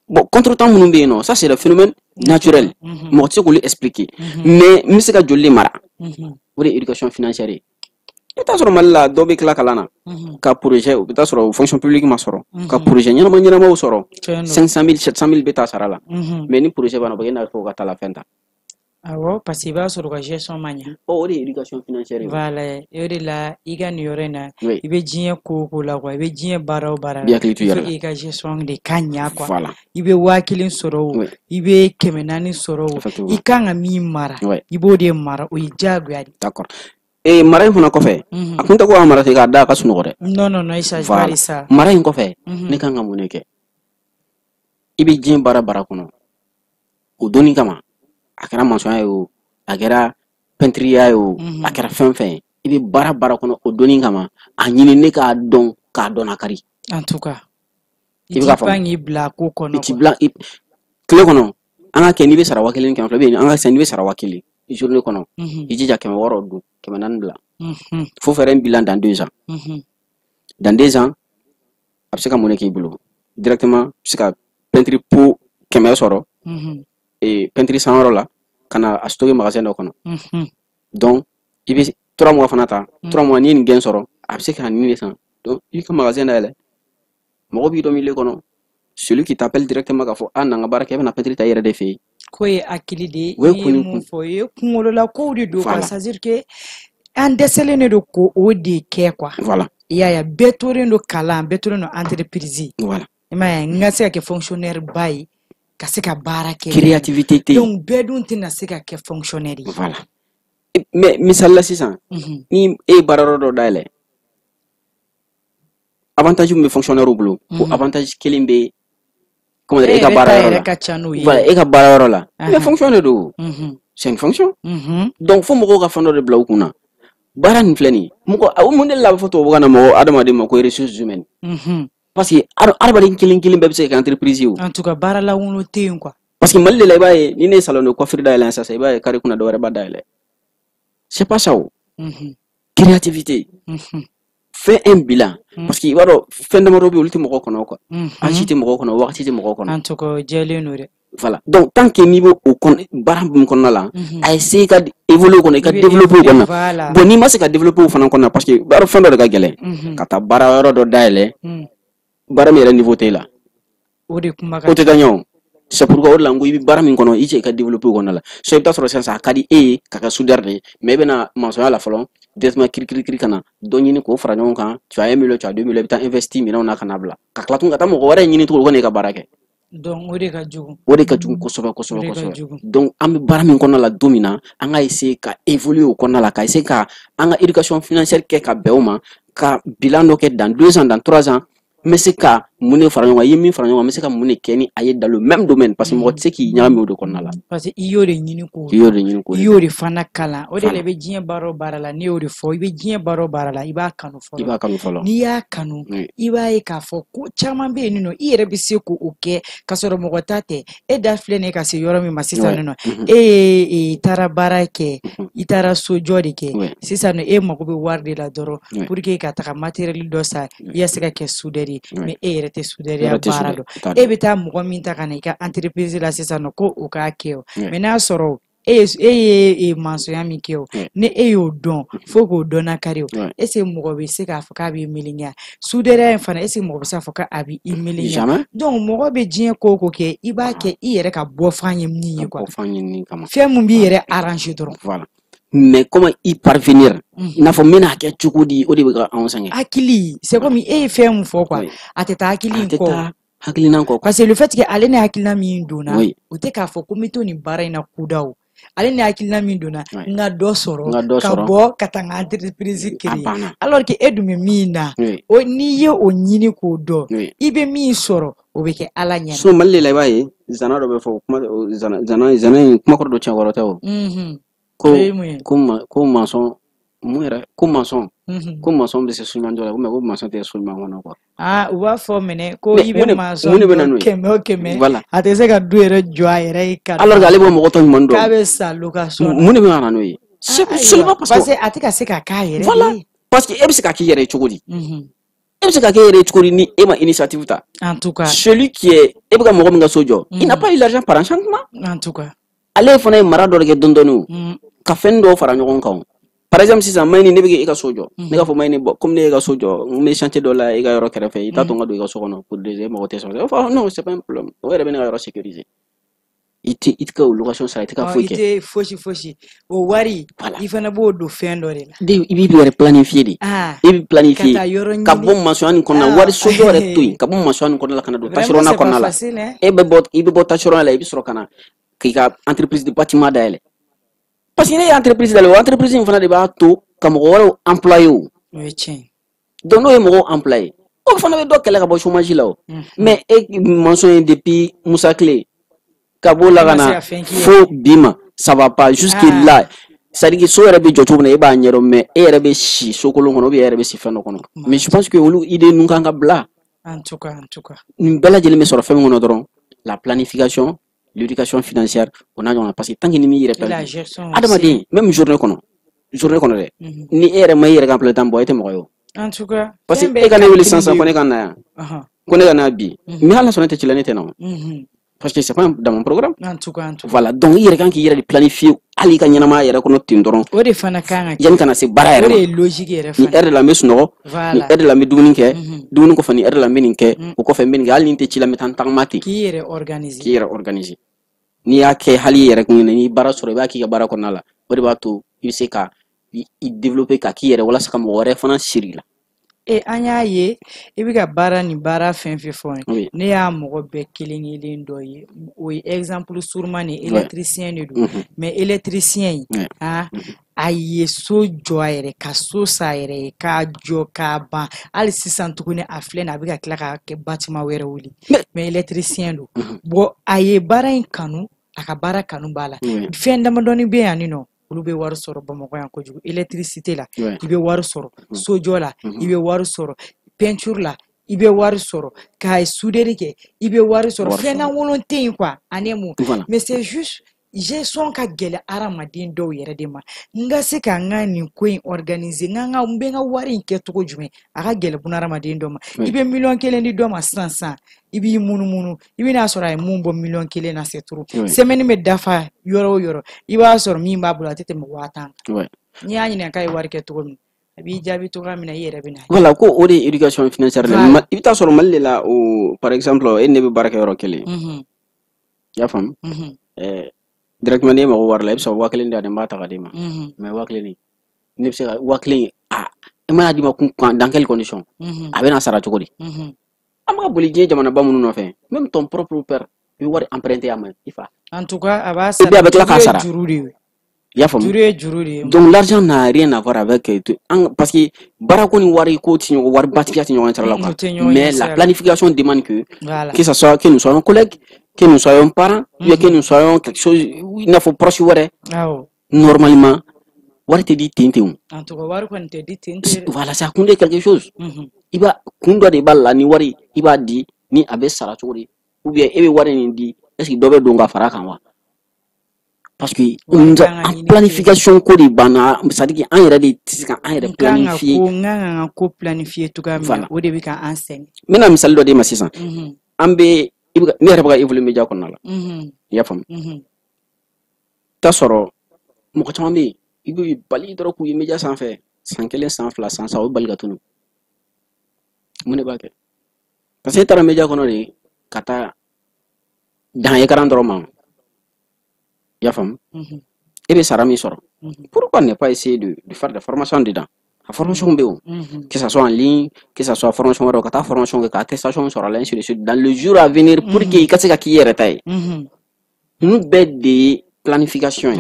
bon contre-temps munumbe non ça c'est le phénomène naturel mo tse ko l'expliquer mais misika jolle mara pour l'éducation financière et ta soro malla do be kala kalana ka projet ou ta soro fonction publique ma soro ka projet nyama ma soro 500,000 700,000 beta sarala mais ni projet bana bagena ko ka tala fenta awo parce que ba soro ka gestion manya o l'éducation financière voilà yori la iga ni yorena ibe jien ko la quoi ibe jien bara ka gestion de kanya quoi voilà ibe wakilin soro ibe kemenani soro ikanga mi mara ibo de mara o ijagu yadi d'accord et mara funa ko fe akunta ko mara te ka da ka suno gore non isa jari ça mara ko fe ne kanga muneke ibe jien bara kono o doni kama akara maçon yo akara peinture yo akara fen ibe bara kono o doni kama anyini ne ka don akari en tout cas ibe ka fangi bla ko kono ti bla kle kono anga ke ni be sara wakili kan flabe anga sen be sara wakili journée kono ijija kema woro du kema nan bla faut faire un bilan dans 2 ans dans 2 ans abseka moneki bulo directement abseka peinture pour kema soro et peinture sans la kana astoke magasin do kono donc ibi 3 mois fanata 3 mois ni ngen soro abseka ni san donc il ka magasin dale mo bi do mi le kono celui qui t'appelle directement ka fo ananga baraka na peinture ta yere de fi ko e akili de mon foye kungolo la ko de do ça veut dire que en décelé do ko o de ke quoi voilà ya betore no kala betore no entreprise voilà ima ngase ke fonctionnaire bay ka se ka baara kɛ créativité tɛ donc bɛɛ dun tɛna se ka kɛ fonctionnaire ye voilà mais misali la sisan ni e ye baarayɔrɔ dɔ dayɛlɛ avantage min bɛ fonctionnaire bolo o avantage kelen bɛ comment dire e ka baarayɔrɔ la voilà e ka baarayɔrɔ la mais fonctionnaire don c'est une fonction donc fo mɔgɔw ka fɛn dɔ de bila u kunna baara nin filɛ nin ye mɔgɔ mun de la a bɛ fɔ tubabukan na mɔgɔ adamaden ma ko ressources humaines parce que adamaden kelen kelen bɛɛ bɛ se ka kɛ entreprise ye o en tout cas baara lankolon tɛ yen quoi parce que Mali de la i b'a ye ni ne ye salon de coiffure dayɛlɛ sisan i b'a ye carré kunna dɔ wɛrɛ b'a dayɛlɛ c'est pas ça o créativité fɛn un bilan parce que i b'a dɔn fɛn damadɔ bɛ yen olu tɛ mɔgɔ kɔnɔ quoi âge tɛ mɔgɔ kɔnɔ wagati tɛ mɔgɔ kɔnɔ en tout cas jɛlen don dɛ voilà donc tant que n'i bɛ o kɔnɔ baara min kɔnɔna la a essayer ka évoluer o kɔnɔ i ka développer o kɔnɔ bon n'i ma se ka développer o fana kɔnɔ parce que baara fɛn dɔ de ka gɛlɛn ka taa baarayɔrɔ dɔ dayɛlɛ baara min yɛrɛ niveau t'e la o de kuma o tɛ taa ɲɔgɔn c'est pourquoi o de la n ko i bɛ baara min kɔnɔ i cɛ i ka développer o kɔnɔ la so i bɛ taa sɔrɔ sisan a ka di e ye ka kɛ soudeur de ye mais i bɛna maçonnya la fɔlɔ directement kirikiri ka na dɔ ɲini k'o fara ɲɔgɔn kan tu as 1 million tu as 2 millions i bɛ taa investir minɛnw na ka na bila ka tila tuguni ka taa mɔgɔ wɛrɛ ɲini tuguni o ka n'i ka baara kɛ donc o de ka jugu kosɛbɛ donc an bɛ baara min kɔnɔna la don min na an ka essayer ka évoluer o kɔnɔna la ka essayer ka an ka éducation financière kɛ ka bɛn o ma ka bilan dɔ kɛ dans 2 ans dans 3 ans n bɛ se ka mun de fara ɲɔgɔn kan i ye min fara ɲɔgɔn kan n bɛ se ka mun de kɛ ni a ye dans le même domaine parce que mɔgɔ tɛ se k'i ɲagami o de kɔnɔna la parce que i y'o de ɲini k'o i y'o de fana kalan o de la i bɛ diɲɛ baara o baara la ne y'o de fɔ i bɛ diɲɛ baara o baara la i b'a kanu fɔlɔ n'i y'a kanu i b'a ye k'a fɔ ko caman bɛ yen nɔ i yɛrɛ bɛ se k'o kɛ ka sɔrɔ mɔgɔ ta tɛ e da filɛ nin ye ka se yɔrɔ min ma sisan nɔ e ye taara baara kɛ i taara sojɔ de kɛ sisan nɔ e mago bɛ wari de la dɔrɔn pour que ka taga matériel dɔ san i ka se ka kɛ soudeur ye mais e yɛrɛ tɛ soudeur baara dɔn e bɛ taa mɔgɔ min ta ka na i ka entreprise la sisan nɔ ko o k'a kɛ o mais n'a sɔrɔ e ye maçonnya min kɛ o ni e y'o dɔn fo k'o dɔnna kari o est-ce que mɔgɔ bɛ se k'a fɔ k'a b'i melenya soudeur in fana est-ce que mɔgɔ bɛ se k'a fɔ k'a b'i melenya donc mɔgɔ bɛ diɲɛ ko o ko kɛ i b'a kɛ i yɛrɛ ka bɔ fan ye min ye quoi fɛn mun b'i yɛrɛ arranger dɔrɔn mais comment y parvenir n'a fɔ n bɛna kɛ cogo di o de bɛ ka anw sɛgɛn hakili c'est comme e ye fɛn mun fɔ quoi a tɛ taa hakili kɔ hakilina kɔ parce que le fait que ale ni hakilina min donna o tɛ k'a fɔ ko n bɛ to nin baara in na kuda o ale ni hakilina min donna n ka dɔ sɔrɔ ka bɔ ka taa n ka entreprise créer alors que e dun bɛ min na n'i ye o ɲini k'o dɔn i bɛ min sɔrɔ o bɛ kɛ ala ɲɛ so Mali de la i b'a ye zana dɔ bɛ fɔ zana in kumakɔrɔ dɔ tiɲɛkɔrɔ tɛ o ko maçon mun yɛrɛ ko maçon bɛ se suliman dɔ la mais ko maçon tɛ suliman kɔnɔ quoi u b'a fɔ mɛnɛ ko i bɛ maçon kɛmɛ o kɛmɛ a tɛ se ka du yɛrɛ jɔ a yɛrɛ ye ka alors que ale bɛ mɔgɔ tɔ ɲuman dɔn k'a bɛ sa location mun de bɛ na n'o ye seulement parce que a tɛ ka se ka k'a yɛrɛ voilà parce que e bɛ se ka k'i yɛrɛ ye cogo di e bɛ se ka k'e yɛrɛ ye cogo di ni e ma initiative ta en tout cas celui qui est e bɛ ka mɔgɔ min ka so jɔ il n'a pas eu l'argent par enchantement en tout cas ale fana ye mara dɔ de kɛ dɔɔni ka fɛn dɔw fara ɲɔgɔn kan par exemple sisan Mayini ne bɛ kɛ e ka so jɔ ne k'a fɔ Mayini bɔ comme ne ye ka so jɔ n bɛ chantier dɔ la e ka yɔrɔ kɛrɛfɛ i t'a to n ka don i ka so kɔnɔ pour déjà mɔgɔ tɛ sɔrɔ non c'est pas un problème o yɛrɛ bɛ ne ka yɔrɔ sécuriser i tɛ ka o location sara i tɛ ka foyi kɛ i tɛ fosi o wari i fana b'o don fɛn dɔ de la i b'i yɛrɛ planifier de i bɛ planifier ka bɔ maçonnya nin kɔnɔna wari sojɔ yɛrɛ to yen ka bɔ maçonnya nin kɔnɔna la ka na don tâcheronna kɔnɔna la i bɛ bɔ tâcheronna la i bɛ sɔrɔ ka na k'i ka entreprise de bâtiment dayɛlɛ parce que ne ye entreprise dayɛlɛ o entreprise in fana de b'a to ka mɔgɔ wɛrɛw employer o donc n'o ye mɔgɔw employer o fana bɛ dɔ kɛlɛ ka bɔ chômage la o mais e maçon ye depuis Musa Tile ka b'o la ka na fo bi ma ça va pas jusque là c'est-à-dire que so yɛrɛ bɛ jɔ cogo min na e b'a ɲɛdɔn mais e yɛrɛ bɛ si so kolon kɔnɔ ou bien e yɛrɛ bɛ si fɛn dɔ kɔnɔ mais je pense que olu idée ninnu kan ka bila en tout cas nin bɛɛ lajɛlen bɛ sɔrɔ fɛn min kɔnɔ dɔrɔn la planification l'éducation financière o n'a ɲɔgɔnna parce que tant que ni m'i yɛrɛ planifier adamaden même journée kɔnɔ dɛ ni e yɛrɛ ma i yɛrɛ ka emploi temps bɔ e tɛ mɔgɔ ye o en tout cas parce que e ka ne wele sisan ko ne ka na yan ko ne ka na bi mais hali n'a sɔrɔ ne tɛ ci la ne tɛ na o parce que c'est pas dans mon programme en tout cas voilà donc i yɛrɛ kan k'i yɛrɛ de planifier hali i ka ɲɛnamaya yɛrɛ kɔnɔ ten dɔrɔn o de fana kan ka yanni kana se baara yɛrɛ ma o de ye logique yɛrɛ ni heure de la n bɛ sunɔgɔ ni heure de la n bɛ dumuni kɛ dumuni kɔfɛ ni heure de la n bɛ nin kɛ o kɔfɛ n bɛ nin kɛ hali ni n tɛ ci la n bɛ taa n tagama ten k'i yɛrɛ organiser n'i y'a kɛ hali i yɛrɛ kun ɲinɛ n'i baara sɔrɔ i b'a k'i ka baara kɔnɔna la o de b'a to i bɛ se ka i développer ka k'i yɛrɛ walasa ka mɔgɔ wɛrɛ fana siri i la an y'a ye i bɛ ka baara ni baara fɛn fɛn fɔ ne y'a mɔgɔ bɛɛ kelen dɔ ye o ye exemple surement ni électricien de don mais électricien in a ye so jɔ a yɛrɛ ka so sa yɛrɛ ye k'a jɔ k'a ban hali sisan tuguni a filɛ nin a bɛ ka tila k'a kɛ bâtiment wɛrɛ wuli mais électricien don bon a ye baara in kanu a ka baara kanu b'a la fɛn damadɔni bɛ yan nɔ olu bɛ wari sɔrɔ Bamakɔ yan kojugu électricité la i bɛ wari sɔrɔ sojɔ la i bɛ wari sɔrɔ peinture la i bɛ wari sɔrɔ k'a soudure kɛ i bɛ wari sɔrɔ fɛn lankolon tɛ yen quoi ani mun mais c'est juste gestion ka gɛlɛ hadamaden dɔw yɛrɛ de ma n ka se ka n ka nin ko in organiser n bɛ n ka wari in kɛ cogo jumɛn a ka gɛlɛ buna hadamaden dɔ ma i bɛ 1,000,000 di dɔ ma sisan i b'i munumunu i bɛna sɔrɔ a ye mun bɔ 1,000,000 na c'est trop semaine bɛ dafa yɔrɔ o yɔrɔ i b'a sɔrɔ min b'a bolo a tɛ tɛmɛ 50,000 n'i y'a ɲininka k'a ye wari kɛ cogo min a b'i jaabi cogoya min na i yɛrɛ bɛ na voilà ko o de ye éducation financière i bɛ taa sɔrɔ Mali de la o par exemple e ne bɛ baara kɛ yɔrɔ kelen i y'a faamu directement ne mago wari la i bɛ sɔrɔ 1,000 di a den b'a ta ka d'i ma mais 1,000 ne bɛ se ka 1,000 i mana di ma dans quelle condition a bɛna sara cogo di an b'a boli diɲɛ jamanaba minnu nɔfɛ même ton propre père i bɛ wari emprunter a ma i fa en tout cas a b'a sara a bɛ tila k'a sara juru de ye i y'a faamu juru de ye donc l'argent n'a rien à voir avec parce que baara ko ni wari ko tɛ ɲɔgɔn wari batigiya tɛ ɲɔgɔn sira la quoi mais la planification demande que que nous soyons collègues que nous soyons parents ou que nous soyons quelque chose il n'a faut proche wɛrɛ normalement wari tɛ di ten ten en tout cas wari kɔni tɛ di ten ten voilà ça kun de quelque chose i b'a kun dɔ de b'a la ni wari i b'a di ni a bɛ sara cogo di ou bien e bɛ wari nin di est ce que dɔ bɛ don ka fara kan wa parce que planification ko de banna c'est à dire an yɛrɛ de tɛ se ka an yɛrɛ planifier n kan ka ko planifier cogoya min na o de bɛ ka an sɛgɛn n bɛna misali dɔ d'e ma sisan an bɛ ne yɛrɛ bɛ ka évoluer média kɔnɔna la i y'a faamu t'a sɔrɔ mɔgɔ caman bɛ yen i bɛ bali dɔrɔn k'u ye média sanfɛ san 1 san 2 san 3 o bɛ bali ka tunun mun de b'a kɛ parce que e taara média kɔnɔ de ka taa dan écran dɔrɔn ma i y'a faamu e bɛ sara min sɔrɔ pourquoi ne pas essayer de faire des formations dedans a formation bɛ yen que ça soit en ligne que ça soit formation wɛrɛ ka taa formation kɛ ka attestation sɔrɔ a la ainsi de suite dans le jour à venir pour que i ka se ka k'i yɛrɛ ta ye ninnu bɛɛ de ye planification ye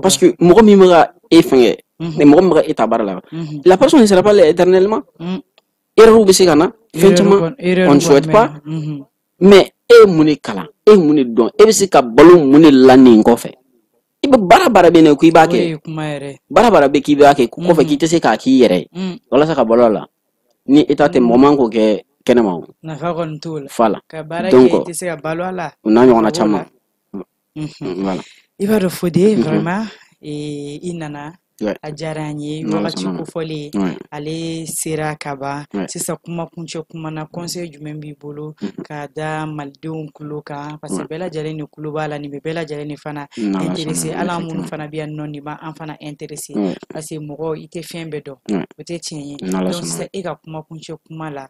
parce que mɔgɔ min bɛ ka e fɛngɛ mɔgɔ min bɛ ka e ta baara la la personne ne sera pas là éternellement erreur bɛ se ka na fɛn caman on ne souhaite pas mais e ye mun de kalan e ye mun de dɔn e bɛ se ka balo mun de la nin kɔfɛ i bɛ baara bɛ ne ko i b'a kɛ baara bɛ k'i b'a kɛ kɔfɛ k'i tɛ se k'a k'i yɛrɛ ye walasa ka balo a la ni état tɛ mɔgɔ man k'o kɛ kɛnɛma o nafa kɔni t'o la voilà donc i tɛ se ka balo a la o n'a ɲɔgɔnna caman voilà i b'a dɔn Fode vraiment i nana a diyara an ye wagati kofɔlen ale sera ka ban sisan kuma kuncɛ kuma na conseil jumɛn b'i bolo ka da malidenw tulo kan parce que bɛɛ lajɛlen de tulo b'a la nin bɛ bɛɛ lajɛlen de fana intéressé hali an minnu fana bɛ yan nɔ nin b'an fana intéressé parce que mɔgɔ i tɛ fɛn bɛɛ dɔn o tɛ tiɲɛ ye donc sisan e ka kuma kuncɛ kuma la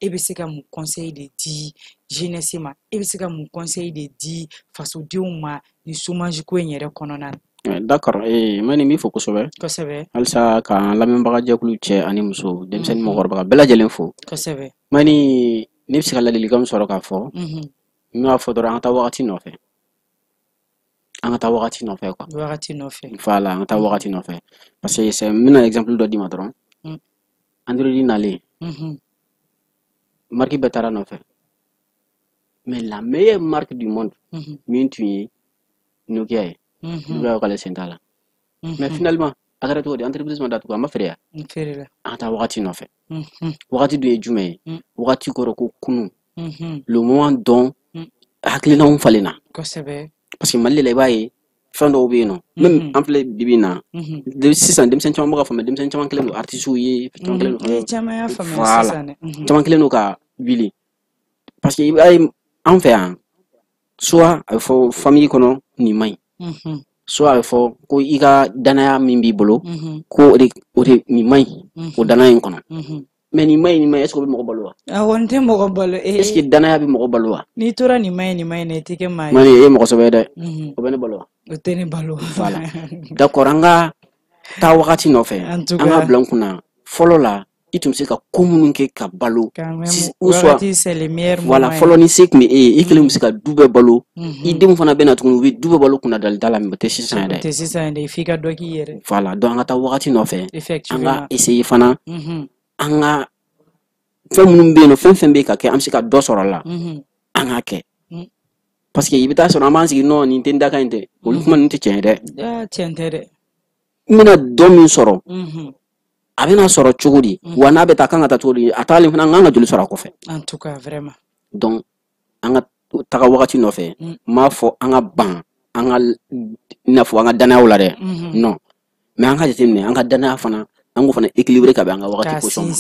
e bɛ se ka mun conseil de di jeunesse ma e bɛ se ka mun conseil de di fasodenw ma ni chômage ko in yɛrɛ kɔnɔna na d'accord mani min fɔ kosɛbɛ halisa k'an lamɛnbaga jɛkulu cɛ ani muso denmisɛnnin mɔgɔkɔrɔba ka bɛɛ lajɛlen fo kosɛbɛ mani ne bɛ se ka ladilikan sɔrɔ k'a fɔ n b'a fɔ dɔrɔn an ka taa wagati nɔfɛ quoi wagati nɔfɛ voilà an ka taa wagati nɔfɛ parce que n bɛna exemple dɔ d'i ma dɔrɔn Android nalen marque bɛɛ taara nɔfɛ mais la meilleure marque du monde min tun ye Nokia ye Nokia k'ale sen t'a la mais finalement a kɛra cogo di entreprise ma datugu a ma feere yan an ka taa wagati nɔfɛ wagati dun ye jumɛn ye wagati kɔrɔ ko kunun le moment dont hakilinaw falenna kosɛbɛ parce que Mali la i b'a ye fɛn dɔw bɛ yen nɔ même an filɛ bibi in na sisan denmisɛnnin caman bɛ ka faamuya denmisɛnnin caman kɛlen don artistes ye caman kɛlen don caman y'a faamuya sisan dɛ caman kɛlen don ka wuli parce que i b'a ye an fɛ yan soit a bɛ fɔ famille kɔnɔ nin man ɲi soit a bɛ fɔ ko i ka danaya min b'i bolo ko o de nin man ɲi o danaya in kɔnɔ mais nin man ɲi est ce que o bɛ mɔgɔ balo wa awɔ n tɛ mɔgɔ balo est ce que danaya bɛ mɔgɔ balo wa n'i tora nin man ɲi na i tɛ kɛ maa ye mani e ye mɔgɔ sɛbɛ dɛ o bɛ ne balo wa o tɛ ne balo voilà d'accord an ka taa wagati nɔfɛ an ka bila n kunna fɔlɔ la i tun bɛ se ka ko minnu kɛ ka balo voilà fɔlɔ ni se tun bɛ e ye i kelen bɛ se ka du bɛɛ balo i denw fana bɛ na tuguni u bɛ du bɛɛ balo kunna dalida la mais o tɛ sisan dɛ f'i ka dɔ k'i yɛrɛ voilà donc an ka taa wagati nɔfɛ an ka essayer fana an ka fɛn minnu bɛ yen nɔ fɛn fɛn bɛ yen ka kɛ an bɛ se ka dɔ sɔrɔ a la an k'a kɛ parce que i bɛ taa sɔrɔ an b'an sigi nɔ nin tɛ n dakan in tɛ olu kuma ninnu tɛ tiɲɛ ye dɛ tiɲɛ tɛ dɛ n bɛna dɔ min sɔrɔ a bɛna sɔrɔ cogo di wa n'a bɛ taa kan ka taa cogo di a taalen fana an kan ka joli sɔrɔ a kɔfɛ en tout cas vraiment donc an ka taga wagati nɔfɛ n m'a fɔ an ka ban an ka i n'a fɔ an ka danayaw la dɛ non mais an ka jateminɛ an ka danaya fana an k'o fana équilibré ka bɛn an ka wagati position ma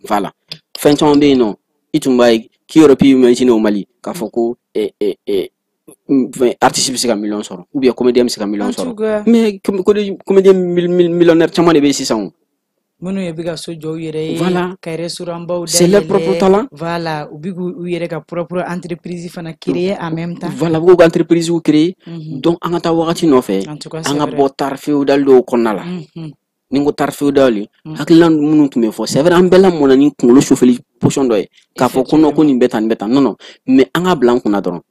voilà fɛn caman bɛ yen nɔ i tun b'a ye k'i yɛrɛ pi imaginer au Mali k'a fɔ ko artiste bɛ se ka miliyɔn sɔrɔ ou bien comédien bɛ se ka miliyɔn sɔrɔ mais comédien millionnaire caman de bɛ yen sisan minnu ye bɛ ka so jɔ u yɛrɛ ye ka restaurant baw c'est leur propre talent voilà u bɛ k'u yɛrɛ ka propre entreprise fana créer en même temps voilà u b'u ka entreprise créer donc an ka taa wagati nɔfɛ an ka bɔ tari feudal dɔw kɔnɔna la ni n ko tari feudal hakilina minnu tun bɛ fɔ c'est vrai an bɛɛ lamɔna ni kunkolo sufɛli position dɔ ye k'a fɔ ko non ko nin bɛ tan nin bɛ tan non non mais an ka bila an kunna dɔrɔn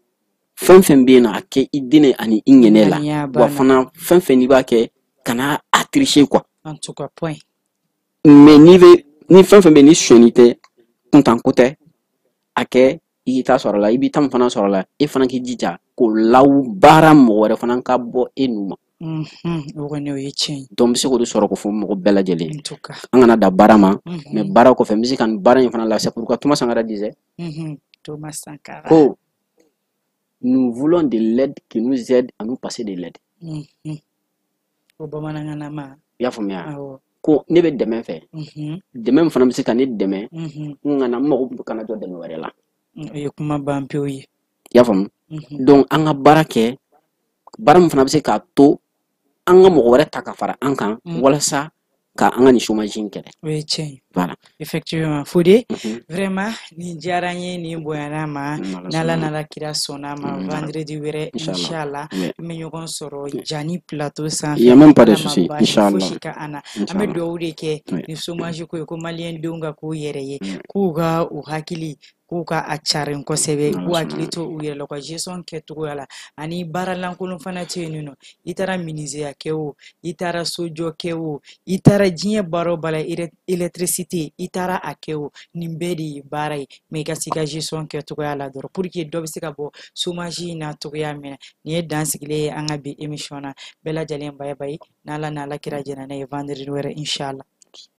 fɛn fɛn bɛ yen nɔ a kɛ i den ani i ŋɛnɛ la wa fana fɛn fɛn n'i b'a kɛ kana a tricher quoi en tout cas point mais ni fɛn fɛn bɛ yen ni sɔnni tɛ kuntanko tɛ a kɛ i k'i ta sɔrɔ la i b'i ta min fana sɔrɔ la e fana k'i jija k'o labaara mɔgɔ wɛrɛ fana ka bɔ e n'u ma o kɔni o ye tiɲɛ ye donc n bɛ se k'o de sɔrɔ k'o fɔ mɔgɔ bɛɛ lajɛlen an kana da baara ma mais baara kɔfɛ n bɛ se ka nin baara in fana lase pour que Thomas Sankara disait ko nous voulons de l'aide qui nous aide à nous passer de l'aide o bamanankan ma i y'a faamuya ko ne bɛ dɛmɛ fɛ dɛmɛ min fana bɛ se ka ne dɛmɛ n kana n mago kana jɔ dɛmɛ wɛrɛ la o ye kuma ban pewu ye i y'a faamu donc an ka baara kɛ baara min fana bɛ se k'a to an ka mɔgɔ wɛrɛ ta ka fara an kan walasa ka an ka nin chômage in kɛlɛ o ye tiɲɛ ye voilà effectivement Fode vraiment nin diyara n ye nin bonyana ma n'Ala kira sɔnna ma vendredi wɛrɛ inchallah an bɛ ɲɔgɔn sɔrɔ Jani plateau sanfɛ il y a même pas de souci inchallah fosi ka an na an bɛ dugawu de kɛ ni chômage ko ye ko maliyɛn denw ka k'u yɛrɛ ye k'u ka u hakili k'u ka a carin kosɛbɛ k'u hakili to u yɛrɛ la ka gestion kɛ cogoya la ani baara lankolon fana tɛ yen nɔ i taara menuisier kɛ o i taara sojɔ kɛ o i taara diɲɛ baara o baara électricité i taara a kɛ o nin bɛɛ de ye baara ye mais i ka se ka gestion kɛ cogoya la dɔrɔn pour que dɔ bɛ se ka bɔ chômage in na cogoya min na nin ye dan sigilen ye an ka bi émission na bɛɛ lajɛlen bye bye n'Ala kira jɛna n'a ye vendredi wɛrɛ inchallah